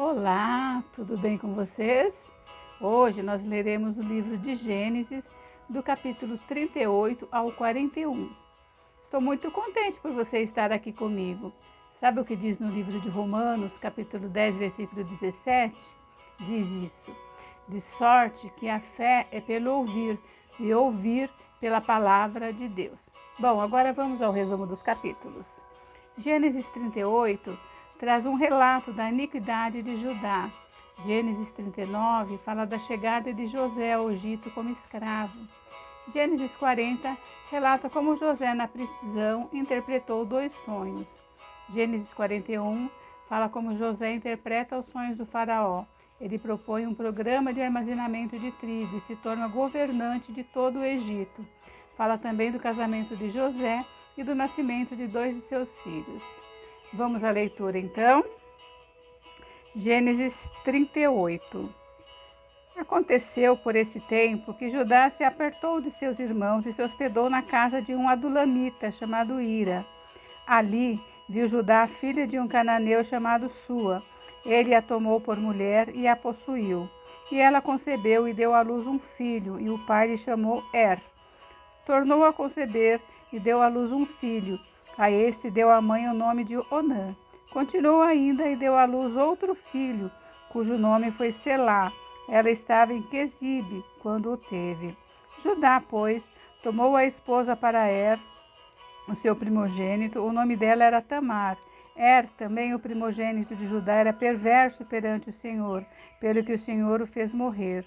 Olá, tudo bem com vocês? Hoje nós leremos o livro de Gênesis, do capítulo 38 ao 41. Estou muito contente por você estar aqui comigo. Sabe o que diz no livro de Romanos, capítulo 10, versículo 17? Diz isso: de sorte que a fé é pelo ouvir, e ouvir pela palavra de Deus. Bom, agora vamos ao resumo dos capítulos. Gênesis 38 traz um relato da iniquidade de Judá. Gênesis 39 fala da chegada de José ao Egito como escravo. Gênesis 40 relata como José, na prisão, interpretou 2 sonhos. Gênesis 41 fala como José interpreta os sonhos do faraó. Ele propõe um programa de armazenamento de trigo e se torna governante de todo o Egito. Fala também do casamento de José e do nascimento de 2 de seus filhos. Vamos à leitura então. Gênesis 38. Aconteceu por esse tempo que Judá se apertou de seus irmãos e se hospedou na casa de um adulamita chamado Ira. Ali viu Judá a filha de um cananeu chamado Sua. Ele a tomou por mulher e a possuiu. E ela concebeu e deu à luz um filho, e o pai lhe chamou Er. Tornou a conceber e deu à luz um filho. A este deu a mãe o nome de Onã. Continuou ainda e deu à luz outro filho, cujo nome foi Selá. Ela estava em Quezibe quando o teve. Judá, pois, tomou a esposa para Er, o seu primogênito. O nome dela era Tamar. Também o primogênito de Judá, era perverso perante o Senhor, pelo que o Senhor o fez morrer.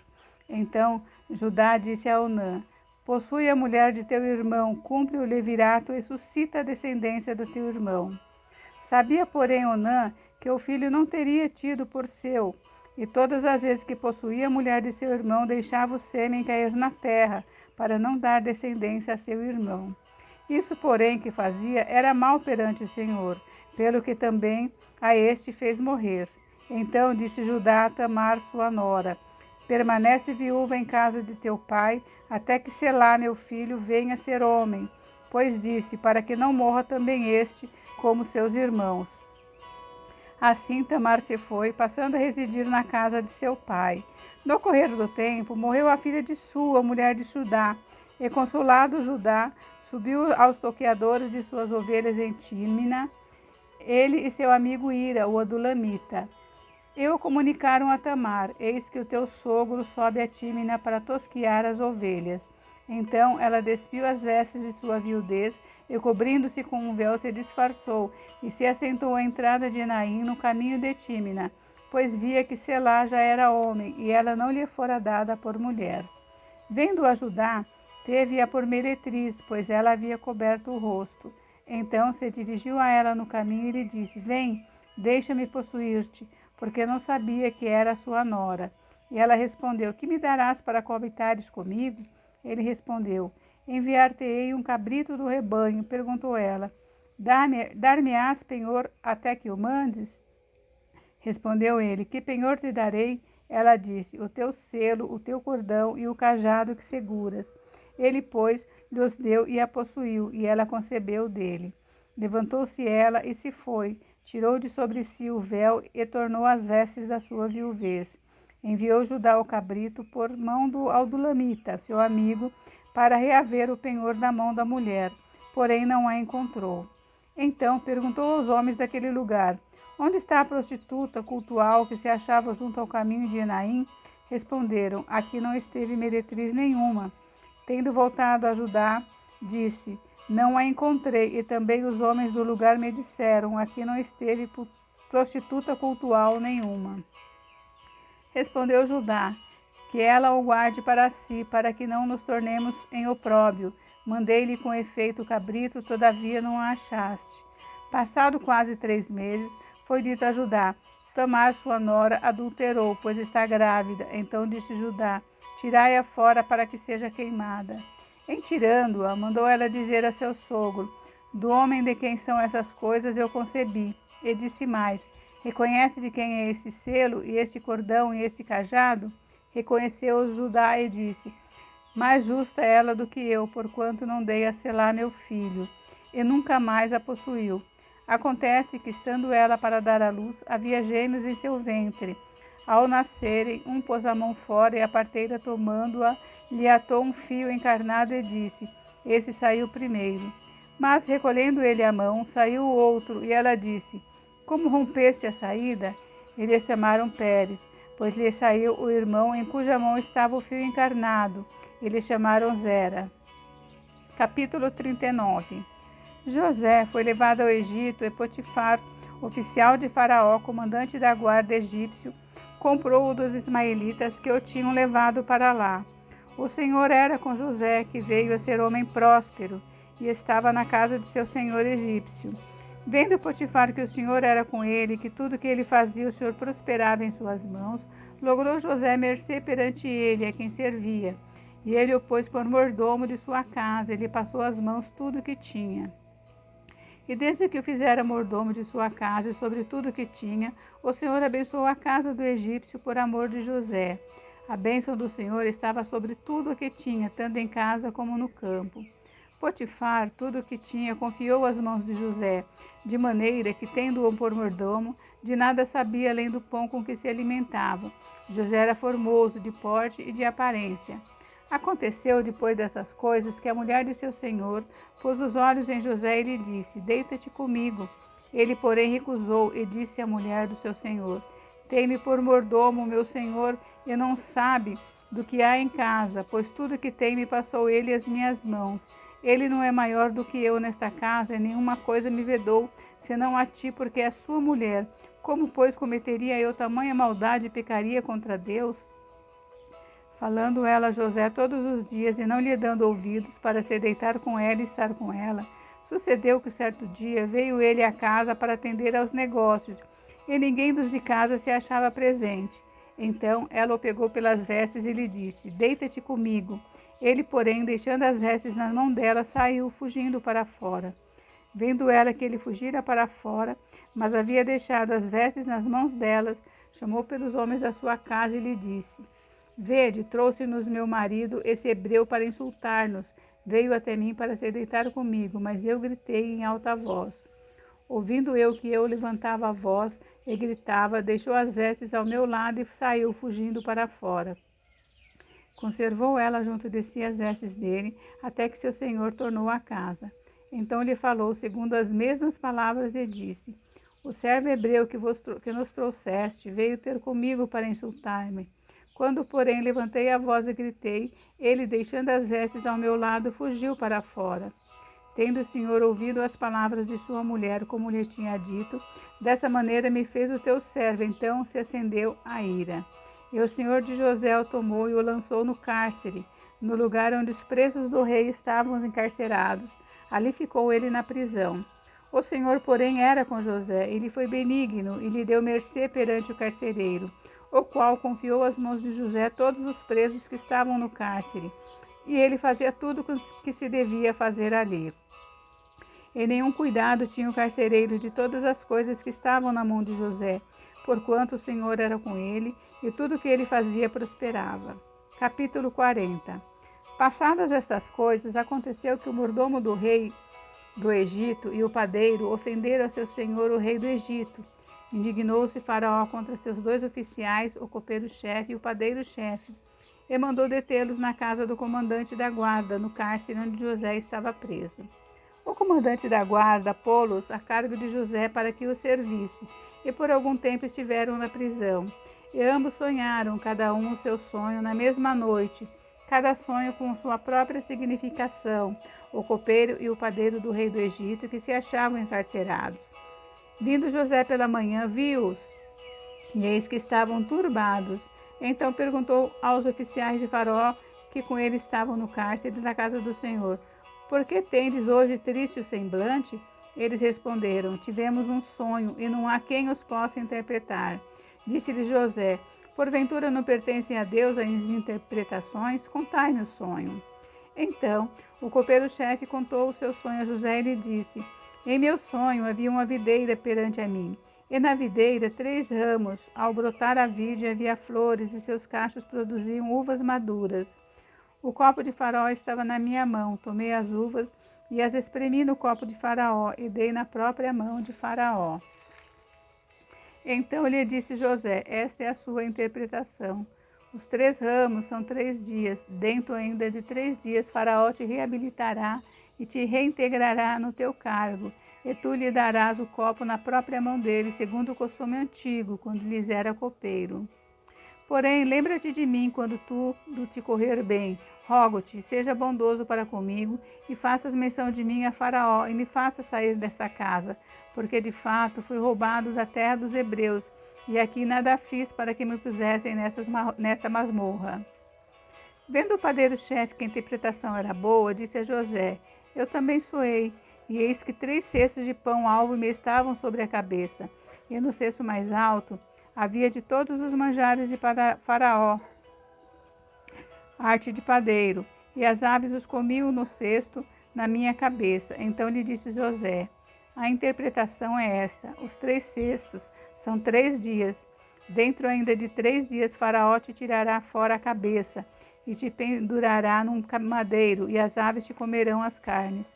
Então Judá disse a Onã: possui a mulher de teu irmão, cumpre o levirato e suscita a descendência do teu irmão. Sabia, porém, Onã que o filho não teria tido por seu, e todas as vezes que possuía a mulher de seu irmão, deixava o sêmen cair na terra, para não dar descendência a seu irmão. Isso, porém, que fazia era mal perante o Senhor, pelo que também a este fez morrer. Então disse Judá a Tamar, sua nora: permanece viúva em casa de teu pai, até que Selá, meu filho, venha a ser homem. Pois disse, para que não morra também este, como seus irmãos. Assim Tamar se foi, passando a residir na casa de seu pai. No correr do tempo, morreu a filha de Sua, mulher de Judá. E consolado Judá, subiu aos toqueadores de suas ovelhas em Tímina, ele e seu amigo Ira, o adulamita. E o comunicaram a Tamar: eis que o teu sogro sobe a Tímina para tosquiar as ovelhas. Então ela despiu as vestes de sua viudez e, cobrindo-se com um véu, se disfarçou e se assentou à entrada de Enaim, no caminho de Tímina, pois via que Selá já era homem e ela não lhe fora dada por mulher. Vendo-a Judá, teve-a por meretriz, pois ela havia coberto o rosto. Então se dirigiu a ela no caminho e lhe disse: vem, deixa-me possuir-te, porque não sabia que era sua nora. E ela respondeu: que me darás para coabitares comigo? Ele respondeu: enviar-te-ei um cabrito do rebanho. Perguntou ela: dar-me-ás penhor até que o mandes? Respondeu ele: que penhor te darei? Ela disse: o teu selo, o teu cordão e o cajado que seguras. Ele, pois, lhos deu e a possuiu, e ela concebeu dele. Levantou-se ela e se foi, tirou de sobre si o véu e tornou as vestes da sua viuvez. Enviou Judá o cabrito por mão do Adulamita, seu amigo, para reaver o penhor da mão da mulher, porém não a encontrou. Então perguntou aos homens daquele lugar: onde está a prostituta cultual que se achava junto ao caminho de Enaim? Responderam: aqui não esteve meretriz nenhuma. Tendo voltado a Judá, disse: não a encontrei, e também os homens do lugar me disseram: aqui não esteve prostituta cultual nenhuma. Respondeu Judá: que ela o guarde para si, para que não nos tornemos em opróbrio. Mandei-lhe com efeito o cabrito, todavia não a achaste. Passado quase 3 meses, foi dito a Judá: Tamar, sua nora, adulterou, pois está grávida. Então disse Judá: tirai-a fora para que seja queimada. Em tirando-a, mandou ela dizer a seu sogro: do homem de quem são essas coisas eu concebi. E disse mais: reconhece de quem é esse selo, e este cordão, e este cajado? Reconheceu-os Judá e disse: mais justa ela do que eu, porquanto não dei a Selá meu filho, e nunca mais a possuiu. Acontece que, estando ela para dar à luz, havia gêmeos em seu ventre. Ao nascerem, um pôs a mão fora e a parteira, tomando-a, lhe atou um fio encarnado e disse: Esse saiu primeiro. Mas, recolhendo ele a mão, saiu o outro, e ela disse: Como rompeste a saída? Eles chamaram Pérez, pois lhe saiu o irmão em cuja mão estava o fio encarnado. Eles chamaram Zera. Capítulo 39. José foi levado ao Egito e Potifar, oficial de Faraó, comandante da guarda egípcio, comprou-o dos ismaelitas que o tinham levado para lá. O Senhor era com José, que veio a ser homem próspero, e estava na casa de seu senhor egípcio. Vendo Potifar que o Senhor era com ele, que tudo que ele fazia o Senhor prosperava em suas mãos, logrou José mercê perante ele, a quem servia. E ele o pôs por mordomo de sua casa, e lhe passou às mãos tudo o que tinha. E desde que o fizera mordomo de sua casa e sobre tudo o que tinha, o Senhor abençoou a casa do egípcio por amor de José. A bênção do Senhor estava sobre tudo o que tinha, tanto em casa como no campo. Potifar, tudo o que tinha, confiou às mãos de José, de maneira que, tendo-o por mordomo, de nada sabia além do pão com que se alimentava. José era formoso de porte e de aparência. Aconteceu, depois dessas coisas, que a mulher de seu senhor pôs os olhos em José e lhe disse: Deita-te comigo. Ele, porém, recusou e disse à mulher do seu senhor: Tem-me por mordomo, meu senhor, e não sabe do que há em casa, pois tudo que tem me passou ele às minhas mãos. Ele não é maior do que eu nesta casa, e nenhuma coisa me vedou, senão a ti, porque é sua mulher. Como, pois, cometeria eu tamanha maldade e pecaria contra Deus? Falando ela a José todos os dias e não lhe dando ouvidos para se deitar com ela e estar com ela, sucedeu que certo dia veio ele à casa para atender aos negócios, e ninguém dos de casa se achava presente. Então ela o pegou pelas vestes e lhe disse: Deita-te comigo. Ele, porém, deixando as vestes na mão dela, saiu fugindo para fora. Vendo ela que ele fugira para fora, mas havia deixado as vestes nas mãos delas, chamou pelos homens da sua casa e lhe disse: Vede, trouxe-nos meu marido, esse hebreu, para insultar-nos. Veio até mim para se deitar comigo, mas eu gritei em alta voz. Ouvindo eu que eu levantava a voz e gritava, deixou as vestes ao meu lado e saiu fugindo para fora. Conservou ela junto de si as vestes dele, até que seu senhor tornou à casa. Então lhe falou segundo as mesmas palavras e disse: O servo hebreu que nos trouxeste veio ter comigo para insultar-me. Quando, porém, levantei a voz e gritei, ele, deixando as vestes ao meu lado, fugiu para fora. Tendo o Senhor ouvido as palavras de sua mulher, como lhe tinha dito, dessa maneira me fez o teu servo. Então se acendeu a ira. E o Senhor de José o tomou e o lançou no cárcere, no lugar onde os presos do rei estavam encarcerados. Ali ficou ele na prisão. O Senhor, porém, era com José, ele foi benigno e lhe deu mercê perante o carcereiro, o qual confiou às mãos de José todos os presos que estavam no cárcere, e ele fazia tudo o que se devia fazer ali. E nenhum cuidado tinha o carcereiro de todas as coisas que estavam na mão de José, porquanto o Senhor era com ele, e tudo o que ele fazia prosperava. Capítulo 40. Passadas estas coisas, aconteceu que o mordomo do rei do Egito e o padeiro ofenderam a seu senhor, o rei do Egito. Indignou-se Faraó contra seus dois oficiais, o copeiro-chefe e o padeiro-chefe, e mandou detê-los na casa do comandante da guarda, no cárcere onde José estava preso. O comandante da guarda pô-los a cargo de José para que o servisse, e por algum tempo estiveram na prisão. E ambos sonharam, cada um o seu sonho, na mesma noite, cada sonho com sua própria significação, o copeiro e o padeiro do rei do Egito, que se achavam encarcerados. Vindo José pela manhã, viu-os, e eis que estavam turbados. Então perguntou aos oficiais de Faraó, que com ele estavam no cárcere da casa do Senhor: Por que tendes hoje triste o semblante? Eles responderam: Tivemos um sonho, e não há quem os possa interpretar. Disse-lhe José: Porventura não pertencem a Deus as interpretações? Contai-me o sonho. Então o copeiro-chefe contou o seu sonho a José e lhe disse: Em meu sonho havia uma videira perante a mim, e na videira 3 ramos. Ao brotar a vide havia flores, e seus cachos produziam uvas maduras. O copo de Faraó estava na minha mão, tomei as uvas e as espremi no copo de Faraó e dei na própria mão de Faraó. Então lhe disse José: esta é a sua interpretação. Os 3 ramos são 3 dias. Dentro ainda de 3 dias, Faraó te reabilitará e te reintegrará no teu cargo, e tu lhe darás o copo na própria mão dele, segundo o costume antigo, quando lhes era copeiro. Porém, lembra-te de mim quando tudo te correr bem. Rogo-te, seja bondoso para comigo e faças menção de mim a Faraó e me faça sair dessa casa, porque de fato fui roubado da terra dos hebreus e aqui nada fiz para que me pusessem nessa masmorra. Vendo o padeiro-chefe que a interpretação era boa, disse a José: eu também soei, e eis que 3 cestos de pão alvo me estavam sobre a cabeça, e no cesto mais alto havia de todos os manjares de Faraó, arte de padeiro, e as aves os comiam no cesto na minha cabeça. Então lhe disse José: a interpretação é esta: os 3 cestos são 3 dias. Dentro ainda de 3 dias, Faraó te tirará fora a cabeça e te pendurará num madeiro, e as aves te comerão as carnes.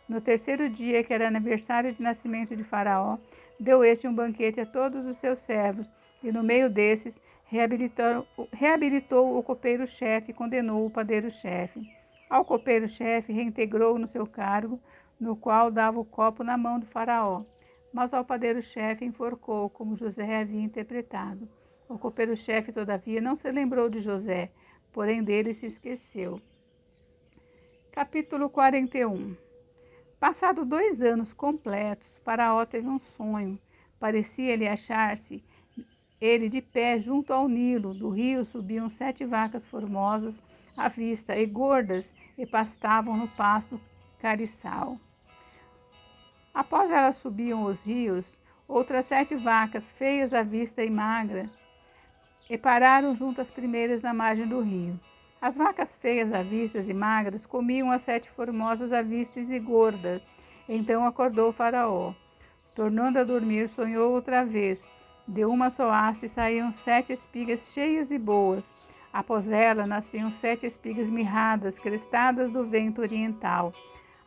No 3º dia, que era aniversário de nascimento de Faraó, deu este um banquete a todos os seus servos, e no meio desses reabilitou o copeiro-chefe e condenou o padeiro-chefe. Ao copeiro-chefe reintegrou no seu cargo, no qual dava o copo na mão do Faraó. Mas ao padeiro-chefe enforcou, como José havia interpretado. O copeiro-chefe, todavia, não se lembrou de José, porém dele se esqueceu. Capítulo 41. Passado 2 anos completos, Faraó teve um sonho. Parecia-lhe achar-se ele de pé junto ao Nilo. Do rio subiam 7 vacas formosas à vista e gordas, e pastavam no pasto cariçal. Após elas subiam os rios, outras 7 vacas, feias à vista e magras, e pararam junto às primeiras na margem do rio. As vacas feias à vista e magras comiam as 7 formosas à vista e gordas. Então acordou o Faraó. Tornando a dormir, sonhou outra vez. De uma só haste saíam 7 espigas cheias e boas. Após ela nasciam 7 espigas mirradas, crestadas do vento oriental.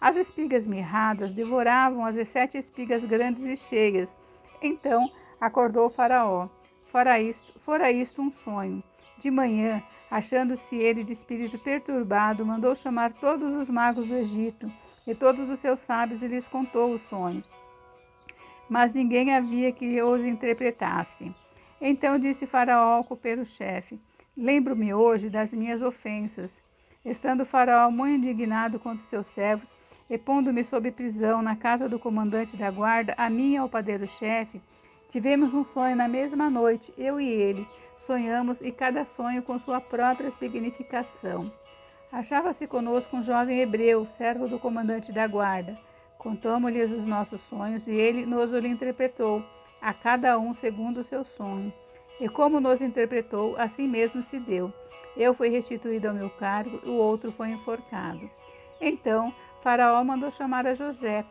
As espigas mirradas devoravam as 7 espigas grandes e cheias. Então acordou o Faraó. Fora isto um sonho. De manhã, achando-se ele de espírito perturbado, mandou chamar todos os magos do Egito e todos os seus sábios e lhes contou os sonhos. Mas ninguém havia que os interpretasse. Então disse Faraó ao copeiro-chefe: lembro-me hoje das minhas ofensas. Estando Faraó muito indignado contra os seus servos, e pondo-me sob prisão na casa do comandante da guarda, a mim e ao padeiro-chefe, tivemos um sonho na mesma noite, eu e ele. Sonhamos, e cada sonho com sua própria significação. Achava-se conosco um jovem hebreu, servo do comandante da guarda. Contamos-lhes os nossos sonhos, e ele nos o interpretou, a cada um segundo o seu sonho. E como nos interpretou, assim mesmo se deu. Eu fui restituído ao meu cargo, o outro foi enforcado. Então Faraó mandou chamar a José,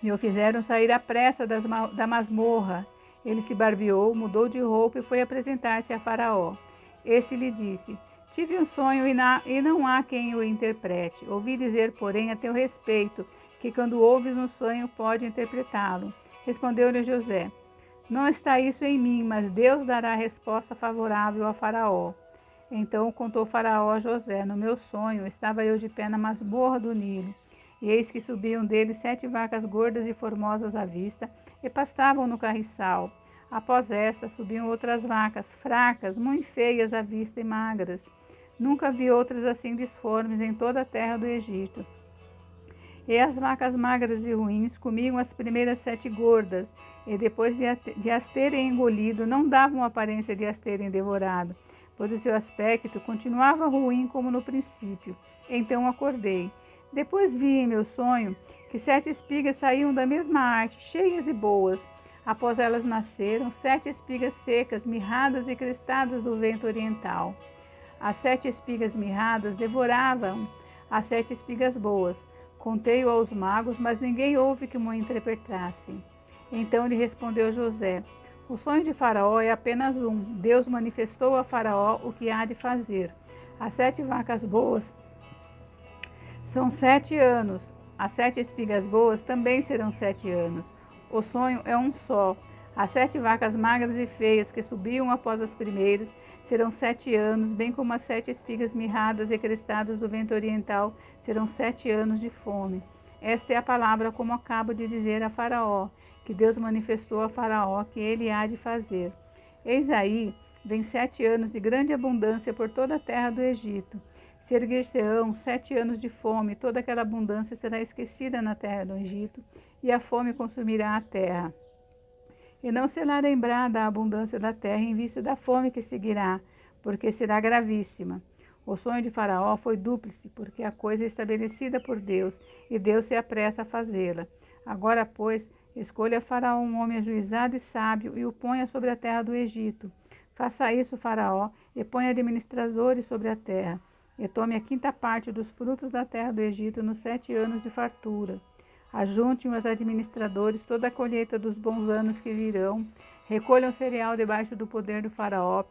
e o fizeram sair à pressa da masmorra. Ele se barbeou, mudou de roupa e foi apresentar-se a Faraó. Este lhe disse: tive um sonho e não há quem o interprete. Ouvi dizer, porém, a teu respeito, que quando ouves um sonho pode interpretá-lo. Respondeu-lhe José: não está isso em mim, mas Deus dará resposta favorável a Faraó. Então contou Faraó a José: no meu sonho estava eu de pé na masmorra do Nilo, e eis que subiam dele 7 vacas gordas e formosas à vista, e pastavam no carriçal. Após estas subiam outras vacas, fracas, muito feias à vista e magras. Nunca vi outras assim disformes em toda a terra do Egito. E as vacas magras e ruins comiam as primeiras 7 gordas, e depois de as terem engolido, não davam aparência de as terem devorado, pois o seu aspecto continuava ruim como no princípio. Então acordei. Depois vi em meu sonho que 7 espigas saíam da mesma arte, cheias e boas. Após elas nasceram 7 espigas secas, mirradas e crestadas do vento oriental. As 7 espigas mirradas devoravam as 7 espigas boas. Contei-o aos magos, mas ninguém houve que me interpretasse. Então lhe respondeu José: o sonho de Faraó é apenas um. Deus manifestou a Faraó o que há de fazer. As 7 vacas boas são 7 anos, as 7 espigas boas também serão 7 anos. O sonho é um só. As 7 vacas magras e feias que subiam após as primeiras serão 7 anos, bem como as 7 espigas mirradas e crestadas do vento oriental serão 7 anos de fome. Esta é a palavra como acabo de dizer a Faraó, que Deus manifestou a Faraó que ele há de fazer. Eis aí, vem 7 anos de grande abundância por toda a terra do Egito. Se erguer-se-ão 7 anos de fome, toda aquela abundância será esquecida na terra do Egito, e a fome consumirá a terra. E não será lembrada a abundância da terra em vista da fome que seguirá, porque será gravíssima. O sonho de Faraó foi dúplice, porque a coisa é estabelecida por Deus, e Deus se apressa a fazê-la. Agora, pois, escolha Faraó um homem ajuizado e sábio, e o ponha sobre a terra do Egito. Faça isso, Faraó, e ponha administradores sobre a terra, e tome a 5ª parte dos frutos da terra do Egito nos 7 anos de fartura. Ajuntem os administradores toda a colheita dos bons anos que virão, recolham cereal debaixo do poder do Faraó,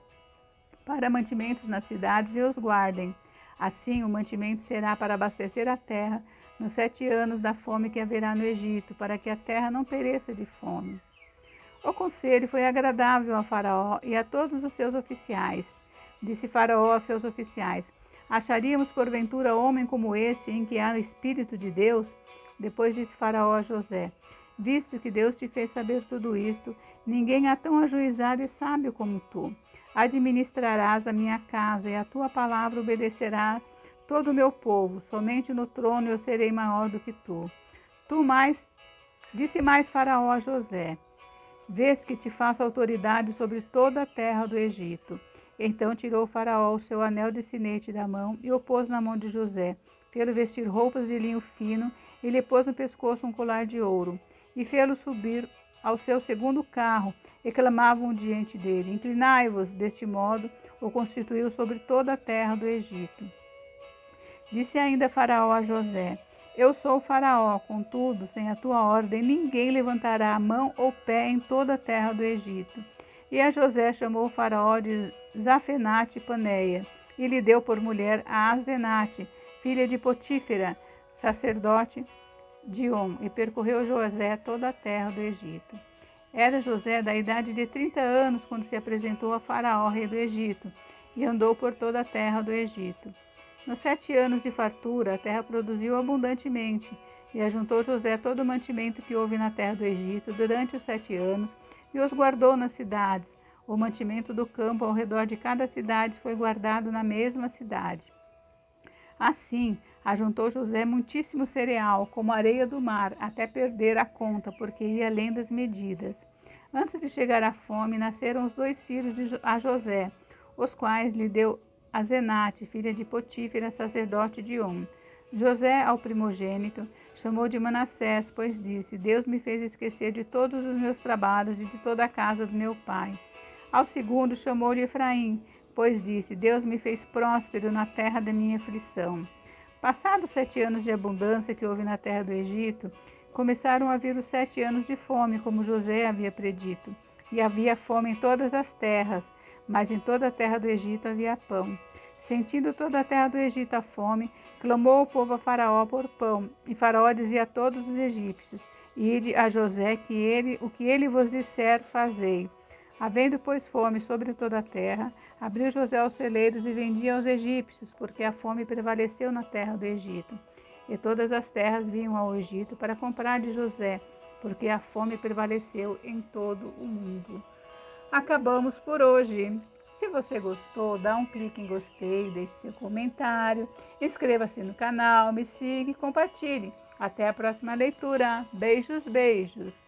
para mantimentos nas cidades e os guardem. Assim, o mantimento será para abastecer a terra nos 7 anos da fome que haverá no Egito, para que a terra não pereça de fome. O conselho foi agradável a Faraó e a todos os seus oficiais. Disse Faraó aos seus oficiais: acharíamos porventura homem como este, em que há o Espírito de Deus? Depois disse Faraó a José: visto que Deus te fez saber tudo isto, ninguém há tão ajuizado e sábio como tu. Administrarás a minha casa, e a tua palavra obedecerá todo o meu povo. Somente no trono eu serei maior do que tu. Disse mais Faraó a José: vês que te faço autoridade sobre toda a terra do Egito. Então tirou Faraó o seu anel de sinete da mão e o pôs na mão de José. Fê-lo vestir roupas de linho fino e lhe pôs no pescoço um colar de ouro. E fê-lo subir ao seu segundo carro, e clamavam diante dele: inclinai-vos. Deste modo o constituiu sobre toda a terra do Egito. Disse ainda Faraó a José: eu sou o Faraó, contudo, sem a tua ordem, ninguém levantará a mão ou pé em toda a terra do Egito. E a José chamou o Faraó de Zafenate Paneia, e lhe deu por mulher a Asenate, filha de Potífera, sacerdote de On, e percorreu José toda a terra do Egito. Era José da idade de 30 anos quando se apresentou a Faraó, rei do Egito, e andou por toda a terra do Egito. Nos 7 anos de fartura, a terra produziu abundantemente, e ajuntou José todo o mantimento que houve na terra do Egito durante os 7 anos, e os guardou nas cidades. O mantimento do campo ao redor de cada cidade foi guardado na mesma cidade. Assim, ajuntou José muitíssimo cereal, como a areia do mar, até perder a conta, porque ia além das medidas. Antes de chegar a fome, nasceram os 2 filhos a José, os quais lhe deu Asenate, filha de Potífera, sacerdote de On. José, ao primogênito, chamou de Manassés, pois disse: Deus me fez esquecer de todos os meus trabalhos e de toda a casa do meu pai. Ao segundo, chamou-lhe Efraim, pois disse: Deus me fez próspero na terra da minha aflição. Passados 7 anos de abundância que houve na terra do Egito, começaram a vir os 7 anos de fome, como José havia predito. E havia fome em todas as terras, mas em toda a terra do Egito havia pão. Sentindo toda a terra do Egito a fome, clamou o povo a Faraó por pão. E Faraó dizia a todos os egípcios: ide a José, o que ele vos disser, fazei. Havendo, pois, fome sobre toda a terra, abriu José os celeiros e vendia aos egípcios, porque a fome prevaleceu na terra do Egito. E todas as terras vinham ao Egito para comprar de José, porque a fome prevaleceu em todo o mundo. Acabamos por hoje. Se você gostou, dá um clique em gostei, deixe seu comentário, inscreva-se no canal, me siga e compartilhe. Até a próxima leitura. Beijos, beijos!